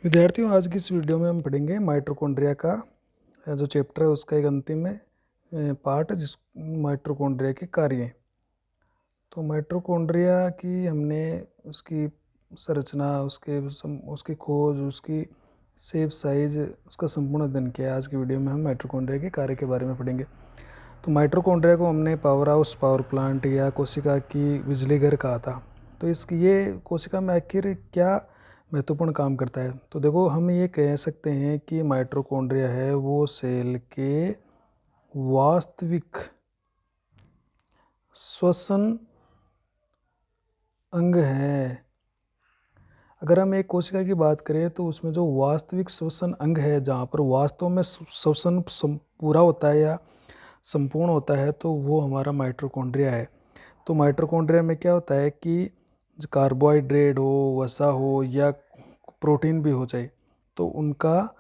विद्यार्थियों, आज की इस वीडियो में हम पढ़ेंगे माइटोकॉन्ड्रिया का जो चैप्टर है उसका एक अंतिम पार्ट है जिस माइटोकॉन्ड्रिया के कार्य। तो माइटोकॉन्ड्रिया की हमने उसकी संरचना, उसकी खोज, उसकी शेप, साइज, उसका संपूर्ण अध्ययन किया है। आज की वीडियो में हम माइटोकॉन्ड्रिया के कार्य के बारे में पढ़ेंगे। तो माइटोकॉन्ड्रिया को हमने पावर हाउस, पावर प्लांट या कोशिका की बिजली घर कहा था। तो ये कोशिका में आखिर क्या महत्वपूर्ण काम करता है? तो देखो, हम ये कह सकते हैं कि माइटोकॉन्ड्रिया है वो सेल के वास्तविक श्वसन अंग है। अगर हम एक कोशिका की बात करें तो उसमें जो वास्तविक श्वसन अंग है, जहाँ पर वास्तव में श्वसन पूरा होता है या संपूर्ण होता है, तो वो हमारा माइटोकॉन्ड्रिया है। तो माइटोकॉन्ड्रिया में क्या होता है कि कार्बोहाइड्रेट हो, वसा हो या प्रोटीन भी हो जाए, तो उनका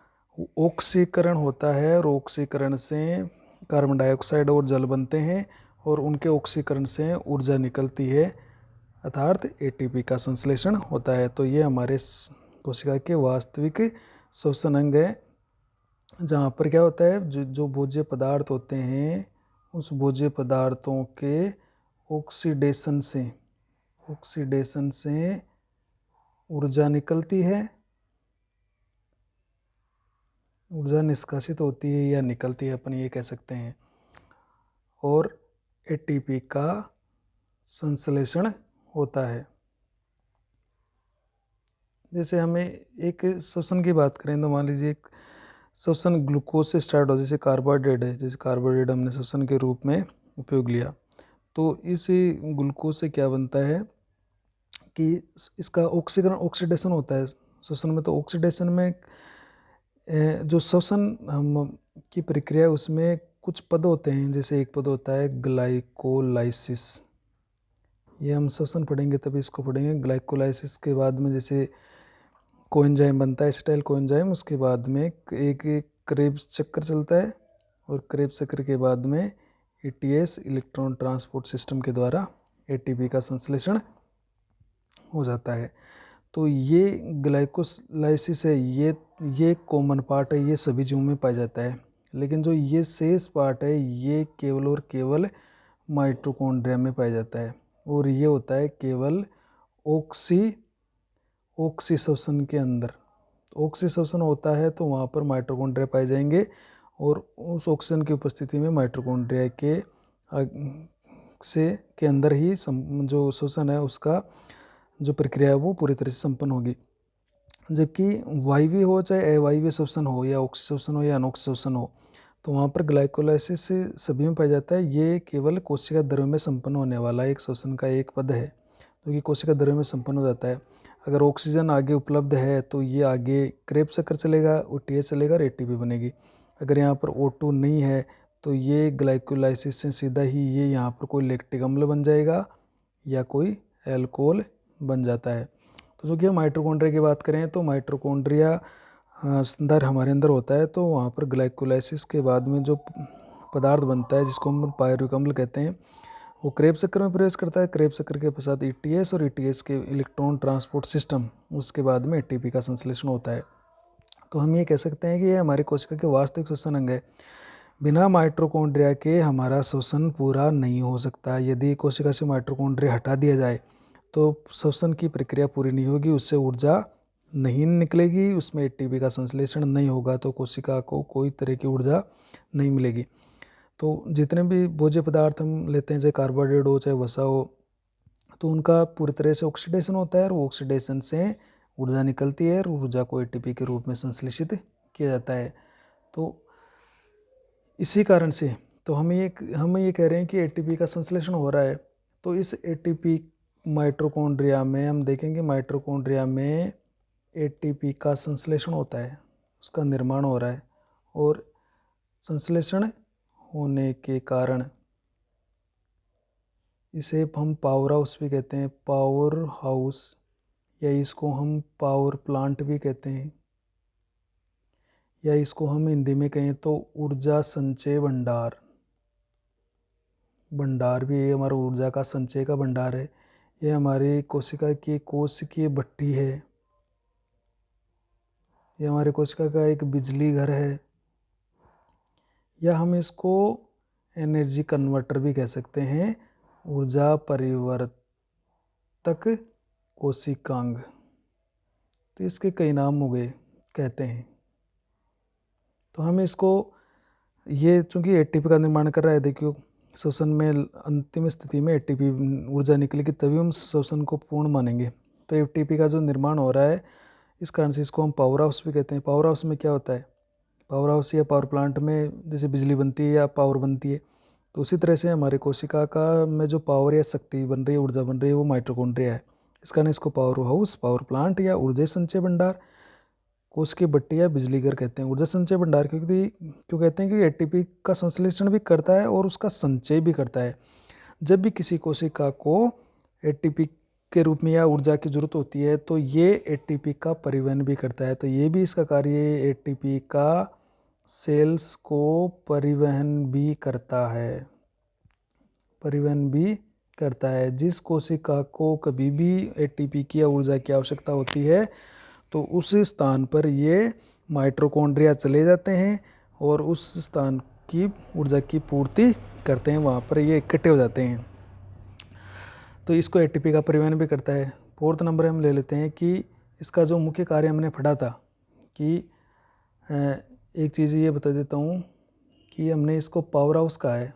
ऑक्सीकरण होता है और ऑक्सीकरण से कार्बन डाइऑक्साइड और जल बनते हैं और उनके ऑक्सीकरण से ऊर्जा निकलती है, अर्थात एटीपी का संश्लेषण होता है। तो ये हमारे कोशिका के वास्तविक श्वसन अंग है, जहाँ पर क्या होता है, जो भोज्य पदार्थ होते हैं उस भोज्य पदार्थों के ऑक्सीडेशन से ऊर्जा निकलती है, ऊर्जा निष्कासित होती है या निकलती है, अपन ये कह सकते हैं, और एटीपी का संश्लेषण होता है। जैसे हमें एक श्वसन की बात करें तो मान लीजिए एक श्वसन ग्लूकोज से स्टार्ट हो, जैसे कार्बोहाइड्रेट है, जैसे कार्बोहाइड्रेट हमने श्वसन के रूप में उपयोग लिया, तो इस ग्लूकोज से क्या बनता है कि इसका ऑक्सीडेशन होता है श्वसन में। तो ऑक्सीडेशन में जो श्वसन हम की प्रक्रिया, उसमें कुछ पद होते हैं। जैसे एक पद होता है ग्लाइकोलाइसिस, ये हम श्वसन पढ़ेंगे तभी इसको पढ़ेंगे। ग्लाइकोलाइसिस के बाद में जैसे कोएंजाइम बनता है, एसिटाइल कोएंजाइम, उसके बाद में एक क्रेब्स चक्कर चलता है और क्रेब्स चक्र के बाद में एटीएस, इलेक्ट्रॉन ट्रांसपोर्ट सिस्टम के द्वारा एटीपी का संश्लेषण हो जाता है। तो ये ग्लाइकोलाइसिस है, ये कॉमन पार्ट है, ये सभी जीवों में पाया जाता है। लेकिन जो ये शेष पार्ट है, ये केवल और केवल माइटोकॉन्ड्रिया में पाया जाता है, और ये होता है केवल ऑक्सी श्वसन के अंदर। ऑक्सी श्वसन होता है तो वहाँ पर माइटोकॉन्ड्रिया पाए जाएंगे, और उस ऑक्सीजन की उपस्थिति में माइटोकॉन्ड्रिया के अंदर ही जो श्वसन है उसका जो प्रक्रिया है वो पूरी तरह से संपन्न होगी। जबकि वायवीय हो चाहे अवायवीय श्वसन हो, या ऑक्सी श्वसन हो या अनॉक्सी श्वसन हो, तो वहाँ पर ग्लाइकोलाइसिस सभी में पाया जाता है। ये केवल कोशिका द्रव्य में संपन्न होने वाला एक श्वसन का एक पद है, जो कि कोशिका द्रव्य में संपन्न हो जाता है। अगर ऑक्सीजन आगे उपलब्ध है तो ये आगे क्रेब्स चक्कर चलेगा, ओटीएच चलेगा और एटीपी बनेगी। अगर यहाँ पर O2 नहीं है तो ये ग्लाइकोलाइसिस से सीधा ही ये यहाँ पर कोई लैक्टिक अम्ल बन जाएगा या कोई एल्कोहल बन जाता है। तो जो कि हम माइटोकॉन्ड्रिया की बात करें तो माइटोकॉन्ड्रिया अंदर हमारे अंदर होता है, तो वहाँ पर ग्लाइकोलाइसिस के बाद में जो पदार्थ बनता है जिसको हम पायरुविक अम्ल कहते हैं, वो क्रेब्स चक्र में प्रवेश करता है। क्रेब्स चक्र के पश्चात ईटीएस और ईटीएस के इलेक्ट्रॉन ट्रांसपोर्ट सिस्टम, उसके बाद में एटीपी का संश्लेषण होता है। तो हम ये कह सकते हैं कि ये हमारे कोशिका के वास्तविक श्वसन अंग है। बिना माइटोकॉन्ड्रिया के हमारा श्वसन पूरा नहीं हो सकता। यदि कोशिका से माइटोकॉन्ड्रिया हटा दिया जाए तो श्वसन की प्रक्रिया पूरी नहीं होगी, उससे ऊर्जा नहीं निकलेगी, उसमें एटीपी का संश्लेषण नहीं होगा, तो कोशिका को कोई तरह की ऊर्जा नहीं मिलेगी। तो जितने भी भोज्य पदार्थ हम लेते हैं, चाहे कार्बोहाइड्रेट हो चाहे वसा हो, तो उनका पूरी तरह से ऑक्सीडेशन होता है और वो ऑक्सीडेशन से ऊर्जा निकलती है और ऊर्जा को एटीपी के रूप में संश्लेषित किया जाता है। तो इसी कारण से तो हम ये कह रहे हैं कि एटीपी का संश्लेषण हो रहा है। तो इस एटीपी माइटोकॉन्ड्रिया में हम देखेंगे, माइटोकॉन्ड्रिया में एटीपी का संश्लेषण होता है, उसका निर्माण हो रहा है, और संश्लेषण होने के कारण इसे हम पावर हाउस भी कहते हैं, पावर हाउस, या इसको हम पावर प्लांट भी कहते हैं, या इसको हम हिंदी में कहें तो ऊर्जा संचय भंडार। भंडार भी, ये हमारा ऊर्जा का संचय का भंडार है। ये हमारी कोशिका की कोशिकीय भट्टी है। ये हमारे कोशिका का एक बिजली घर है, या हम इसको एनर्जी कन्वर्टर भी कह सकते हैं, ऊर्जा परिवर्तक कोशिकांग। तो इसके कई नाम हो गए कहते हैं। तो हम इसको, ये चूंकि एटीपी का निर्माण कर रहा है, देखियो श्वसन में अंतिम स्थिति में एटीपी ऊर्जा निकलेगी तभी हम श्वसन को पूर्ण मानेंगे। तो एटीपी का जो निर्माण हो रहा है, इस कारण से इसको हम पावर हाउस भी कहते हैं। पावर हाउस में क्या होता है, पावर हाउस या पावर प्लांट में जैसे बिजली बनती है या पावर बनती है, तो उसी तरह से हमारे कोशिका का में जो पावर या शक्ति बन रही है, ऊर्जा बन रही है, वो माइटोकॉन्ड्रिया है। इस कारण इसको पावर हाउस, पावर प्लांट या ऊर्जा संचय भंडार, कोश की भट्टी या बिजली घर कहते हैं। ऊर्जा संचय भंडार क्यों कहते हैं, क्योंकि एटीपी का संश्लेषण भी करता है और उसका संचय भी करता है। जब भी किसी कोशिका को एटीपी के रूप में या ऊर्जा की जरूरत होती है तो ये एटीपी का परिवहन भी करता है। तो ये भी इसका कार्य एटीपी का सेल्स को परिवहन भी करता है, परिवहन भी करता है। जिस कोशिका को कभी भी एटीपी की या ऊर्जा की आवश्यकता होती है तो उस स्थान पर ये माइटोकॉन्ड्रिया चले जाते हैं और उस स्थान की ऊर्जा की पूर्ति करते हैं, वहाँ पर ये इकट्ठे हो जाते हैं। तो इसको एटीपी का परिवहन भी करता है। फोर्थ नंबर हम ले लेते हैं कि इसका जो मुख्य कार्य हमने पढ़ा था कि एक चीज़ ये बता देता हूँ कि हमने इसको पावर हाउस कहा है।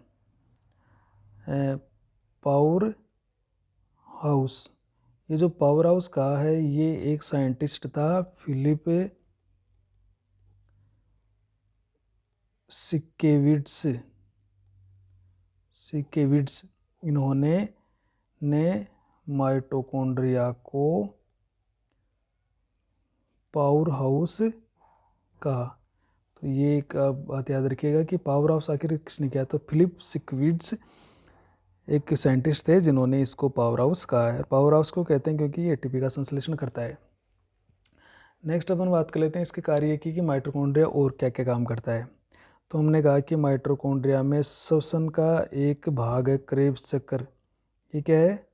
पावर हाउस, ये जो पावर हाउस कहा है ये एक साइंटिस्ट था, फिलिप सिकेविट्स। इन्होंने माइटोकॉन्ड्रिया को पावर हाउस कहा। तो ये एक बात याद रखिएगा कि पावर हाउस आखिर किसने किया, तो फिलिप सिकेविट्स एक साइंटिस्ट थे जिन्होंने इसको पावर हाउस कहा है। पावर हाउस को कहते हैं क्योंकि ये एटीपी का संश्लेषण करता है। नेक्स्ट अपन बात कर लेते हैं इसके कार्य की कि माइटोकॉन्ड्रिया और क्या क्या काम करता है। तो हमने कहा कि माइटोकॉन्ड्रिया में श्वसन का एक भाग है, क्रेब्स चक्र। ये क्या है,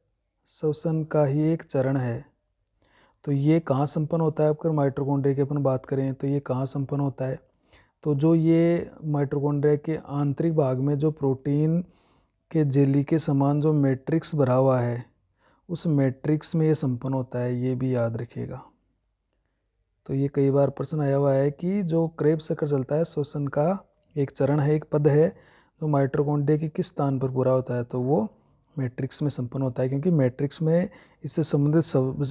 श्वसन का ही एक चरण है। तो ये कहाँ संपन्न होता है, अगर माइटोकॉन्ड्रिया की अपन बात करें तो ये कहाँ संपन्न होता है, तो जो ये माइटोकॉन्ड्रिया के आंतरिक भाग में जो प्रोटीन के जेली के समान जो मैट्रिक्स भरा हुआ है, उस मैट्रिक्स में ये संपन्न होता है, ये भी याद रखिएगा। तो ये कई बार प्रश्न आया हुआ है कि जो क्रेब्स चक्र चलता है, श्वसन का एक चरण है, एक पद है, जो माइटोकॉन्ड्रिया के किस स्थान पर पूरा होता है, तो वो मैट्रिक्स में संपन्न होता है, क्योंकि मैट्रिक्स में इससे संबंधित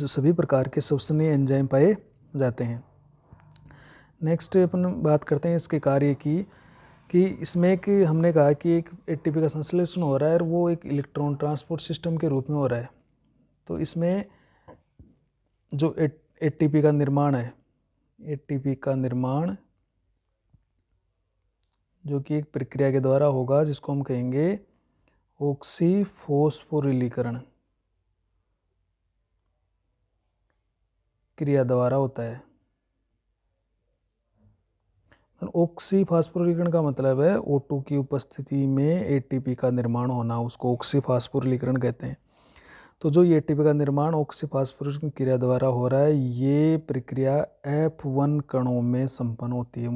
सभी प्रकार के श्वसनीय एंजाइम पाए जाते हैं। नेक्स्ट अपन बात करते हैं इसके कार्य की कि इसमें कि हमने कहा कि एक एटीपी का संश्लेषण हो रहा है और वो एक इलेक्ट्रॉन ट्रांसपोर्ट सिस्टम के रूप में हो रहा है। तो इसमें जो एटीपी का निर्माण है, एटीपी का निर्माण जो कि एक प्रक्रिया के द्वारा होगा जिसको हम कहेंगे ऑक्सीफॉस्फोरिलीकरण क्रिया द्वारा होता है। ऑक्सीफॉस्फोरिलीकरण का मतलब है O2 की उपस्थिति में एटीपी का निर्माण होना, उसको ऑक्सीफॉस्फोरिलीकरण कहते हैं। तो जो ये एटीपी का निर्माण ऑक्सीफॉस्फोरिलीकरण क्रिया द्वारा हो रहा है, ये प्रक्रिया F1 कणों में संपन्न होती है,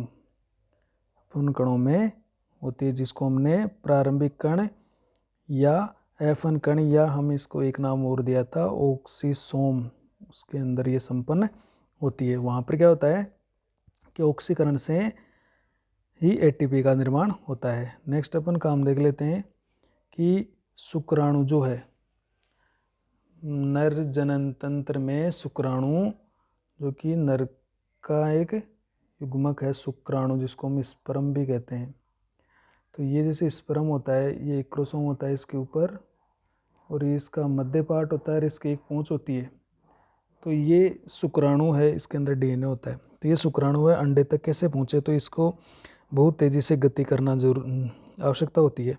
F1 कणों में होती है, जिसको हमने प्रारंभिक कण या F1 कण, या हम इसको एक नाम और दिया था ऑक्सीसोम, उसके अंदर ये संपन्न होती है। वहाँ पर क्या होता है कि ऑक्सीकरण से ही एटीपी का निर्माण होता है। नेक्स्ट अपन काम देख लेते हैं कि शुक्राणु जो है, नर जनन तंत्र में शुक्राणु जो कि नर का एक युग्मक है, शुक्राणु जिसको हम स्पर्म भी कहते हैं। तो ये जैसे स्पर्म होता है, ये एक क्रोमोसोम होता है इसके ऊपर, और ये इसका मध्य पार्ट होता है और इसकी एक पूंछ होती है। तो ये शुक्राणु है, इसके अंदर डीएनए होता है। तो ये शुक्राणु है, अंडे तक कैसे पहुँचे, तो इसको बहुत तेज़ी से गति करना जरूर आवश्यकता होती है।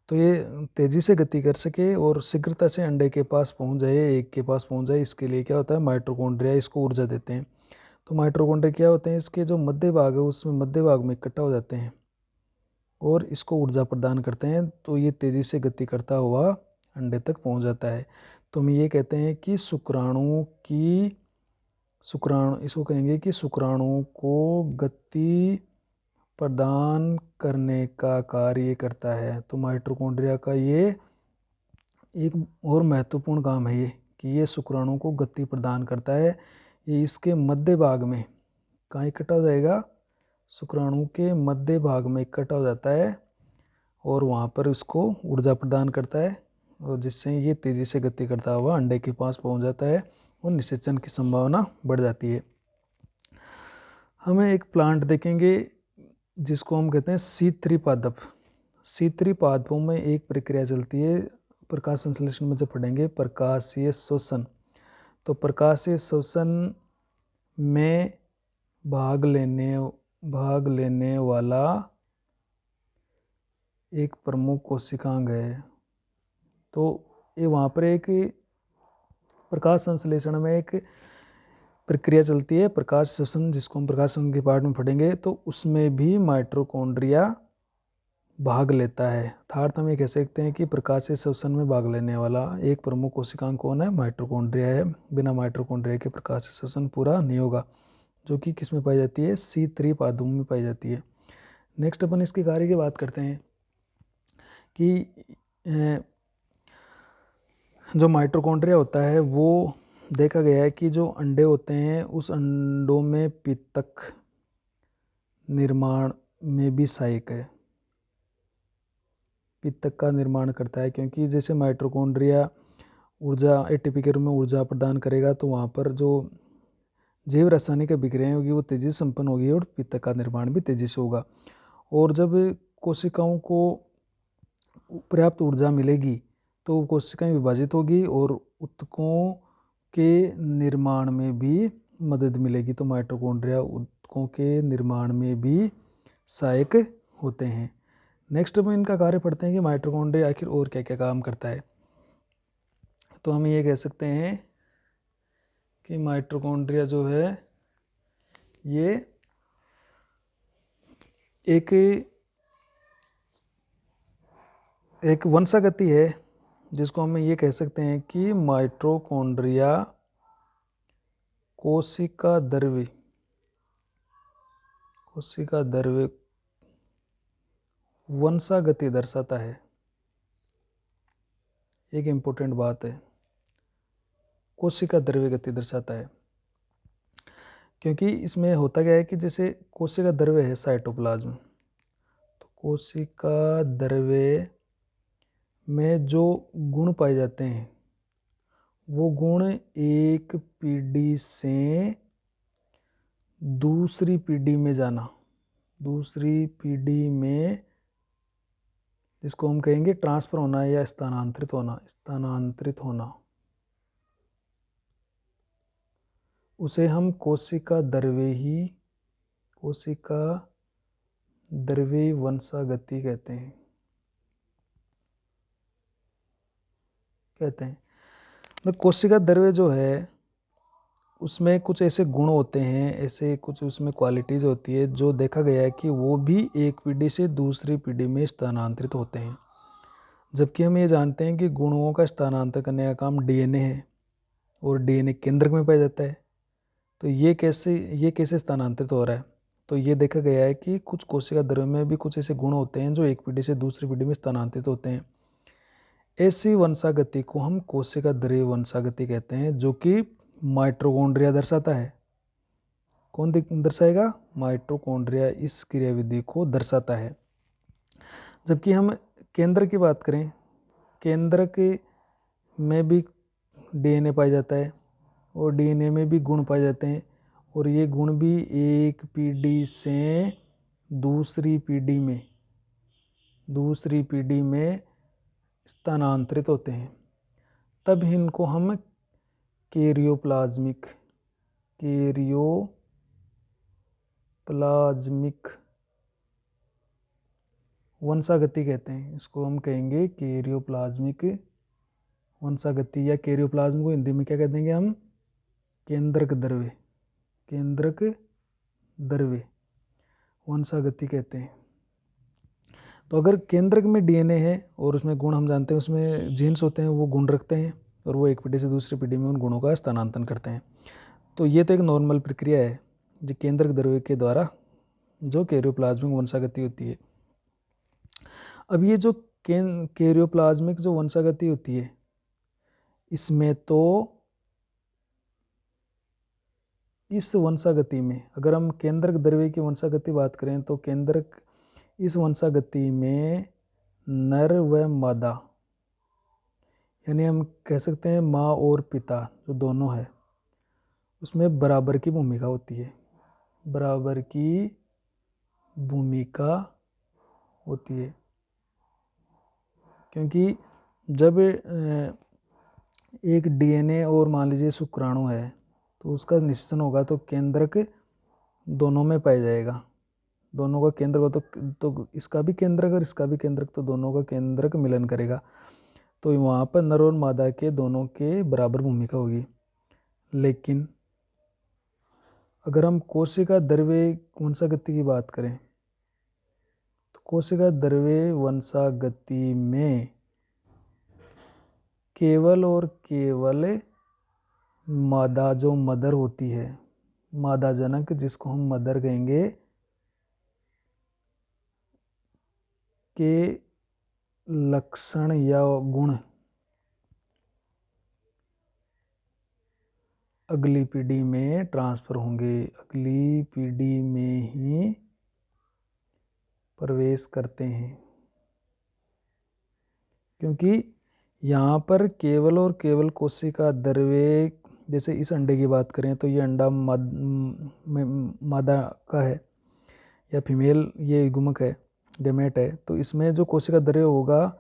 तो ये तेज़ी से गति कर सके और शीघ्रता से अंडे के पास पहुंच जाए, एग के पास पहुंच जाए, इसके लिए क्या होता है, माइटोकॉन्ड्रिया इसको ऊर्जा देते हैं। तो माइटोकॉन्ड्रिया क्या होते हैं, इसके जो मध्य भाग है उसमें मध्य भाग में इकट्ठा हो जाते हैं और इसको ऊर्जा प्रदान करते हैं। तो ये तेज़ी से गति करता हुआ अंडे तक पहुंच जाता है। तो हम ये कहते हैं कि शुक्राणु की शुक्राणु, इसको कहेंगे कि शुक्राणुओं को गति प्रदान करने का कार्य करता है। तो माइटोकॉन्ड्रिया का ये एक और महत्वपूर्ण काम है ये, कि ये शुक्राणुओं को गति प्रदान करता है। ये इसके मध्य भाग में कहाँ इकट्ठा हो जाएगा, शुक्राणु के मध्य भाग में इकट्ठा हो जाता है और वहाँ पर इसको ऊर्जा प्रदान करता है, और जिससे ये तेज़ी से गति करता हुआ अंडे के पास पहुँच जाता है और निषेचन की संभावना बढ़ जाती है। हमें एक प्लांट देखेंगे जिसको हम कहते हैं C3 पादप। C3 पादपों में एक प्रक्रिया चलती है, प्रकाश संश्लेषण में जब पढ़ेंगे प्रकाशीय शोषण। तो प्रकाशीय शोषण में भाग लेने वाला एक प्रमुख कोशिकांग है। तो ये वहाँ पर एक प्रकाश संश्लेषण में एक प्रक्रिया चलती है प्रकाश शोषण, जिसको हम प्रकाश शोषण के पार्ट में पढ़ेंगे। तो उसमें भी माइटोकॉन्ड्रिया भाग लेता है। अर्थात हम ये कह सकते हैं कि प्रकाशीय शोषण में भाग लेने वाला एक प्रमुख कोशिकांग कौन है, माइटोकॉन्ड्रिया है। बिना माइटोकॉन्ड्रिया के प्रकाशीय शोषण पूरा नहीं होगा, जो कि किस में पाई जाती है, C3 पादपों में पाई जाती है। नेक्स्ट अपन इसके कार्य की बात करते हैं कि जो माइटोकॉन्ड्रिया होता है वो देखा गया है कि जो अंडे होते हैं उस अंडों में पित्तक निर्माण में भी सहायक है, पित्तक का निर्माण करता है। क्योंकि जैसे माइटोकॉन्ड्रिया ऊर्जा एटीपी के रूप में ऊर्जा प्रदान करेगा, तो वहाँ पर जो जैव रासायनिक अभिक्रियाएं होगी वो तेजी से संपन्न होगी और पित्तक का निर्माण भी तेजी से होगा। और जब कोशिकाओं को पर्याप्त ऊर्जा मिलेगी तो कोशिकाएं विभाजित होगी और ऊतकों के निर्माण में भी मदद मिलेगी। तो माइटोकॉन्ड्रिया ऊतकों के निर्माण में भी सहायक होते हैं। नेक्स्ट में इनका कार्य पढ़ते हैं कि माइटोकॉन्ड्रिया आखिर और क्या क्या काम करता है। तो हम ये कह सकते हैं कि माइटोकॉन्ड्रिया जो है ये एक वंशागति है, जिसको हम ये कह सकते हैं कि माइटोकॉन्ड्रिया कोशिका द्रव्य वंशागति दर्शाता है। एक इम्पोर्टेंट बात है, कोशिका द्रव्य गति दर्शाता है। क्योंकि इसमें होता क्या है कि जैसे कोशिका द्रव्य है साइटोप्लाज्म, तो कोशिका द्रव्य में जो गुण पाए जाते हैं वो गुण एक पीढ़ी से दूसरी पीढ़ी में जाना, दूसरी पीढ़ी में जिसको हम कहेंगे ट्रांसफर होना या स्थानांतरित होना, उसे हम कोशिका द्रव्य वंशागति कहते हैं। तो कोशिका द्रव्य जो है उसमें कुछ ऐसे गुण होते हैं, ऐसे कुछ उसमें क्वालिटीज़ होती है जो देखा गया है कि वो भी एक पीढ़ी से दूसरी पीढ़ी में स्थानांतरित होते हैं। जबकि हम ये जानते हैं कि गुणों का स्थानांतरण करने का काम डीएनए है और डीएनए केंद्रक में पाया जाता है। तो ये कैसे स्थानांतरित हो रहा है, तो ये देखा गया है कि कुछ कोशिका द्रव्य में भी कुछ ऐसे गुण होते हैं जो एक पीढ़ी से दूसरी पीढ़ी में स्थानांतरित होते हैं। ऐसी वंशागति को हम कोशिका द्रव्य वंशागति कहते हैं, जो कि माइटोकॉन्ड्रिया दर्शाता है। कौन दर्शाएगा, माइटोकॉन्ड्रिया इस क्रियाविधि को दर्शाता है। जबकि हम केंद्र की बात करें, केंद्र के में भी डीएनए पाया जाता है और डीएनए में भी गुण पाए जाते हैं, और ये गुण भी एक पीढ़ी से दूसरी पीढ़ी में स्थानांतरित होते हैं। तब इनको हम कैरियोप्लाज्मिक वंशागति कहते हैं। इसको हम कहेंगे कैरियोप्लाज्मिक वंशागति, या कैरियोप्लाज्म को हिंदी में क्या कह देंगे हम, केंद्रक द्रव्य वंशागति कहते हैं। तो अगर केंद्रक में डीएनए है और उसमें गुण हम जानते हैं, उसमें जीन्स होते हैं, वो गुण रखते हैं और वो एक पीढ़ी से दूसरी पीढ़ी में उन गुणों का स्थानांतरण करते हैं। तो ये तो एक नॉर्मल प्रक्रिया है जो केंद्रक द्रव्य के द्वारा जो कैरियोप्लाज्मिक वंशागति होती है। अब ये जो कैरियोप्लाज्मिक जो वंशागति होती है, इसमें तो इस वंशागति में अगर हम केंद्रक द्रव्य की वंशागति बात करें तो केंद्रक इस वंशागति में नर व मादा, यानी हम कह सकते हैं माँ और पिता जो दोनों है उसमें बराबर की भूमिका होती है, बराबर की भूमिका होती है। क्योंकि जब एक डीएनए और मान लीजिए शुक्राणु है तो उसका निषेचन होगा तो केंद्रक दोनों में पाया जाएगा, दोनों का केंद्र हो तो इसका भी केंद्रक और इसका भी केंद्रक, तो दोनों का केंद्रक मिलन करेगा, तो वहाँ पर नर और मादा के दोनों के बराबर भूमिका होगी। लेकिन अगर हम कोशिका द्रव्य वंशागति की बात करें तो कोशिका द्रव्य वंशागति में केवल और केवल मादा जो मदर होती है, मादा जनक जिसको हम मदर कहेंगे, के लक्षण या गुण अगली पीढ़ी में ट्रांसफर होंगे, अगली पीढ़ी में ही प्रवेश करते हैं। क्योंकि यहाँ पर केवल और केवल कोशिका द्रव्य, जैसे इस अंडे की बात करें तो ये अंडा मादा का है या फीमेल ये गुमक है, गैमेट है, तो इसमें जो कोशिका द्रव्य होगा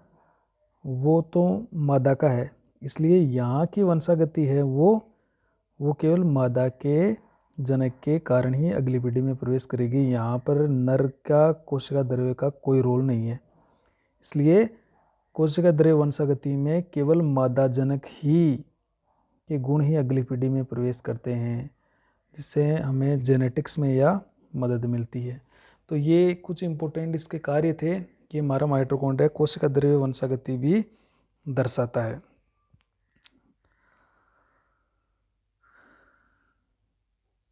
वो तो मादा का है, इसलिए यहाँ की वंशागति है वो केवल मादा के जनक के कारण ही अगली पीढ़ी में प्रवेश करेगी। यहाँ पर नर का कोशिका द्रव्य का कोई रोल नहीं है, इसलिए कोशिका द्रव्य वंशागति में केवल मादा जनक ही के गुण ही अगली पीढ़ी में प्रवेश करते हैं, जिससे हमें जेनेटिक्स में यह मदद मिलती है। तो ये कुछ इम्पोर्टेंट इसके कार्य थे कि हमारा माइटोकॉन्ड्रिया कोशिका द्रव्य वंशागति भी दर्शाता है।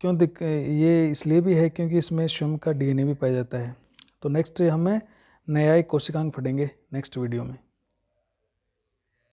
क्यों ये इसलिए भी है क्योंकि इसमें स्वयं का डीएनए भी पाया जाता है। तो नेक्स्ट हमें नया एक कोशिकांग पढ़ेंगे नेक्स्ट वीडियो में।